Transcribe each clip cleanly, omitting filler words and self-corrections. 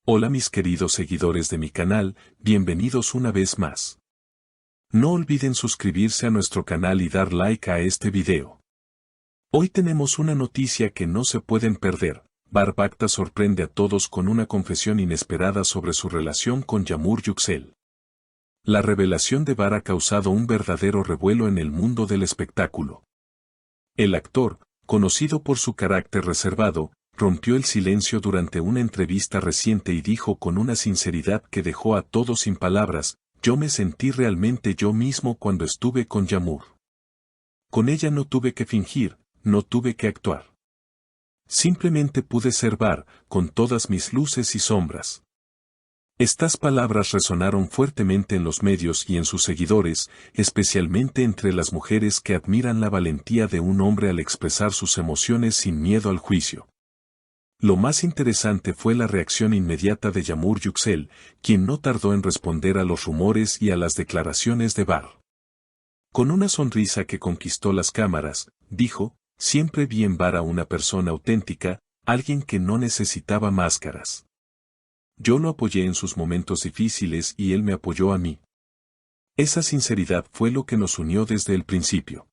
Hola mis queridos seguidores de mi canal, bienvenidos una vez más. No olviden suscribirse a nuestro canal y dar like a este video. Hoy tenemos una noticia que no se pueden perder. Bar Bakta sorprende a todos con una confesión inesperada sobre su relación con Yağmur Yüksel. La revelación de Bar ha causado un verdadero revuelo en el mundo del espectáculo. El actor, conocido por su carácter reservado, rompió el silencio durante una entrevista reciente y dijo con una sinceridad que dejó a todos sin palabras: yo me sentí realmente yo mismo cuando estuve con Yağmur. Con ella no tuve que fingir, no tuve que actuar. Simplemente pude ser Bar, con todas mis luces y sombras. Estas palabras resonaron fuertemente en los medios y en sus seguidores, especialmente entre las mujeres que admiran la valentía de un hombre al expresar sus emociones sin miedo al juicio. Lo más interesante fue la reacción inmediata de Yağmur Yüksel, quien no tardó en responder a los rumores y a las declaraciones de Bar. Con una sonrisa que conquistó las cámaras, dijo: siempre vi en Bar a una persona auténtica, alguien que no necesitaba máscaras. Yo lo apoyé en sus momentos difíciles y él me apoyó a mí. Esa sinceridad fue lo que nos unió desde el principio.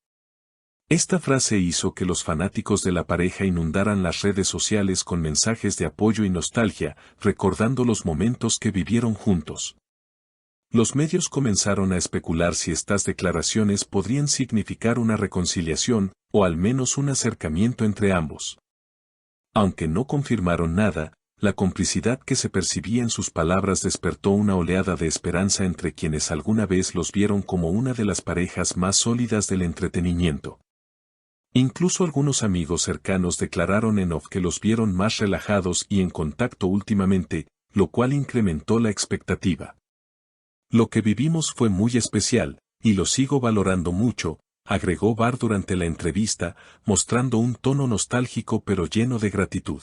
Esta frase hizo que los fanáticos de la pareja inundaran las redes sociales con mensajes de apoyo y nostalgia, recordando los momentos que vivieron juntos. Los medios comenzaron a especular si estas declaraciones podrían significar una reconciliación, o al menos un acercamiento entre ambos. Aunque no confirmaron nada, la complicidad que se percibía en sus palabras despertó una oleada de esperanza entre quienes alguna vez los vieron como una de las parejas más sólidas del entretenimiento. Incluso algunos amigos cercanos declararon en off que los vieron más relajados y en contacto últimamente, lo cual incrementó la expectativa. Lo que vivimos fue muy especial, y lo sigo valorando mucho, agregó Bar durante la entrevista, mostrando un tono nostálgico pero lleno de gratitud.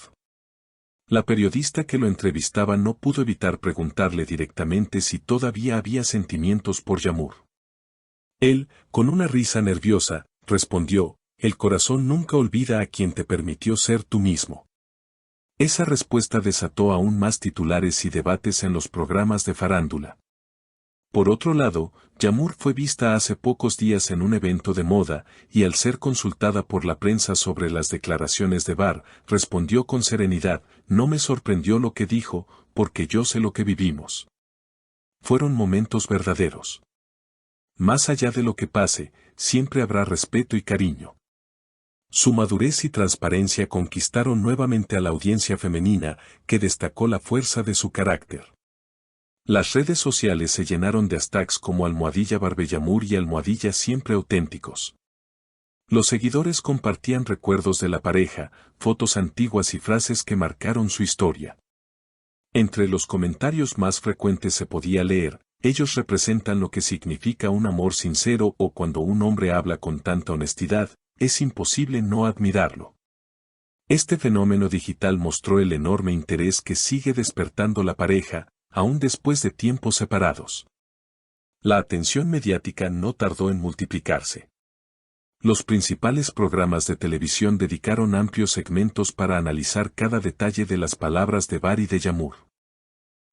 La periodista que lo entrevistaba no pudo evitar preguntarle directamente si todavía había sentimientos por Yağmur. Él, con una risa nerviosa, respondió: el corazón nunca olvida a quien te permitió ser tú mismo. Esa respuesta desató aún más titulares y debates en los programas de farándula. Por otro lado, Yağmur fue vista hace pocos días en un evento de moda, y al ser consultada por la prensa sobre las declaraciones de Bar, respondió con serenidad: no me sorprendió lo que dijo, porque yo sé lo que vivimos. Fueron momentos verdaderos. Más allá de lo que pase, siempre habrá respeto y cariño. Su madurez y transparencia conquistaron nuevamente a la audiencia femenina, que destacó la fuerza de su carácter. Las redes sociales se llenaron de hashtags como @Barbeyamur y @siempre auténticos. Los seguidores compartían recuerdos de la pareja, fotos antiguas y frases que marcaron su historia. Entre los comentarios más frecuentes se podía leer: ellos representan lo que significa un amor sincero, o cuando un hombre habla con tanta honestidad, es imposible no admirarlo. Este fenómeno digital mostró el enorme interés que sigue despertando la pareja, aún después de tiempos separados. La atención mediática no tardó en multiplicarse. Los principales programas de televisión dedicaron amplios segmentos para analizar cada detalle de las palabras de Bar y de Yağmur.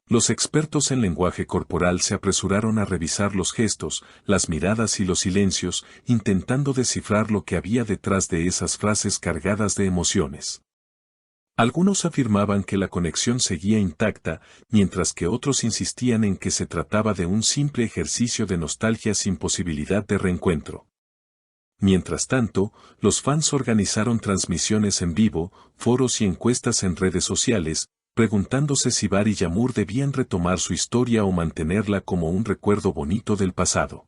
Los expertos en lenguaje corporal se apresuraron a revisar los gestos, las miradas y los silencios, intentando descifrar lo que había detrás de esas frases cargadas de emociones. Algunos afirmaban que la conexión seguía intacta, mientras que otros insistían en que se trataba de un simple ejercicio de nostalgia sin posibilidad de reencuentro. Mientras tanto, los fans organizaron transmisiones en vivo, foros y encuestas en redes sociales, preguntándose si Bar y Yağmur debían retomar su historia o mantenerla como un recuerdo bonito del pasado.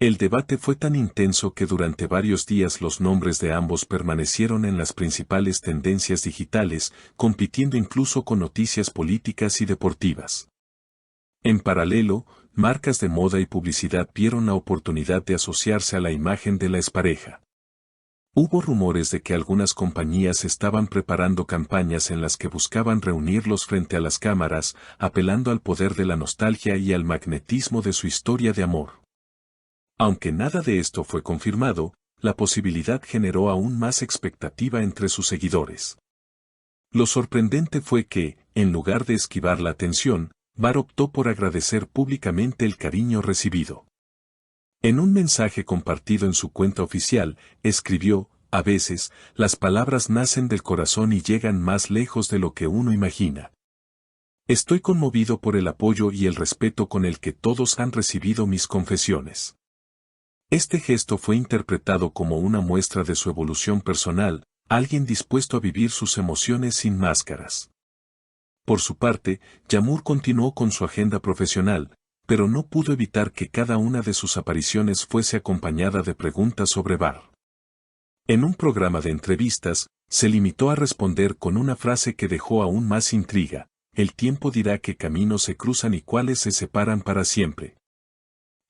El debate fue tan intenso que durante varios días los nombres de ambos permanecieron en las principales tendencias digitales, compitiendo incluso con noticias políticas y deportivas. En paralelo, marcas de moda y publicidad vieron la oportunidad de asociarse a la imagen de la expareja. Hubo rumores de que algunas compañías estaban preparando campañas en las que buscaban reunirlos frente a las cámaras, apelando al poder de la nostalgia y al magnetismo de su historia de amor. Aunque nada de esto fue confirmado, la posibilidad generó aún más expectativa entre sus seguidores. Lo sorprendente fue que, en lugar de esquivar la atención, Bar optó por agradecer públicamente el cariño recibido. En un mensaje compartido en su cuenta oficial, escribió: "A veces, las palabras nacen del corazón y llegan más lejos de lo que uno imagina. Estoy conmovido por el apoyo y el respeto con el que todos han recibido mis confesiones". Este gesto fue interpretado como una muestra de su evolución personal, alguien dispuesto a vivir sus emociones sin máscaras. Por su parte, Yamur continuó con su agenda profesional, pero no pudo evitar que cada una de sus apariciones fuese acompañada de preguntas sobre Bar. En un programa de entrevistas, se limitó a responder con una frase que dejó aún más intriga: "El tiempo dirá qué caminos se cruzan y cuáles se separan para siempre".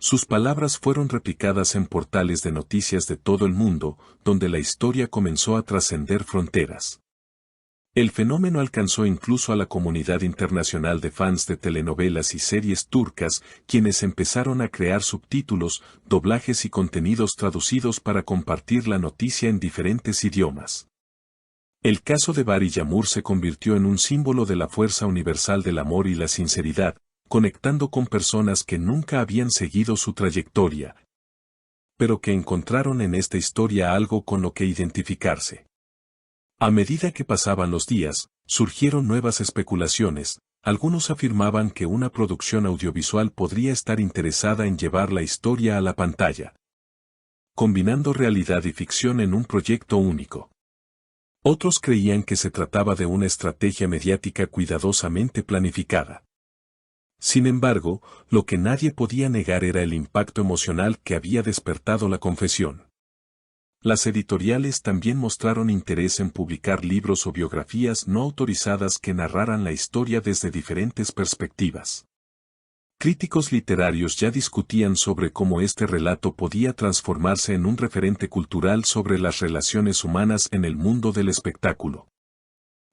Sus palabras fueron replicadas en portales de noticias de todo el mundo, donde la historia comenzó a trascender fronteras. El fenómeno alcanzó incluso a la comunidad internacional de fans de telenovelas y series turcas, quienes empezaron a crear subtítulos, doblajes y contenidos traducidos para compartir la noticia en diferentes idiomas. El caso de Bar y Yamur se convirtió en un símbolo de la fuerza universal del amor y la sinceridad, conectando con personas que nunca habían seguido su trayectoria, pero que encontraron en esta historia algo con lo que identificarse. A medida que pasaban los días, surgieron nuevas especulaciones. Algunos afirmaban que una producción audiovisual podría estar interesada en llevar la historia a la pantalla, combinando realidad y ficción en un proyecto único. Otros creían que se trataba de una estrategia mediática cuidadosamente planificada. Sin embargo, lo que nadie podía negar era el impacto emocional que había despertado la confesión. Las editoriales también mostraron interés en publicar libros o biografías no autorizadas que narraran la historia desde diferentes perspectivas. Críticos literarios ya discutían sobre cómo este relato podía transformarse en un referente cultural sobre las relaciones humanas en el mundo del espectáculo.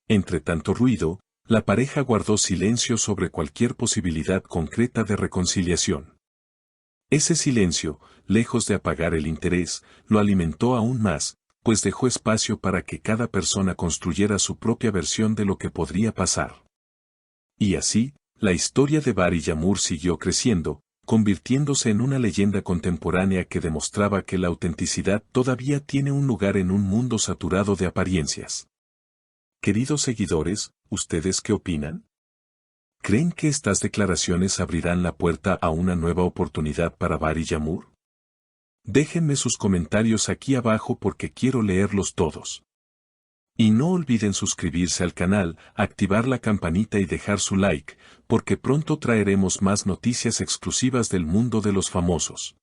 Entre tanto ruido, la pareja guardó silencio sobre cualquier posibilidad concreta de reconciliación. Ese silencio, lejos de apagar el interés, lo alimentó aún más, pues dejó espacio para que cada persona construyera su propia versión de lo que podría pasar. Y así, la historia de Bar y Yamur siguió creciendo, convirtiéndose en una leyenda contemporánea que demostraba que la autenticidad todavía tiene un lugar en un mundo saturado de apariencias. Queridos seguidores, ¿ustedes qué opinan? ¿Creen que estas declaraciones abrirán la puerta a una nueva oportunidad para Bar y Yamur? Déjenme sus comentarios aquí abajo porque quiero leerlos todos. Y no olviden suscribirse al canal, activar la campanita y dejar su like, porque pronto traeremos más noticias exclusivas del mundo de los famosos.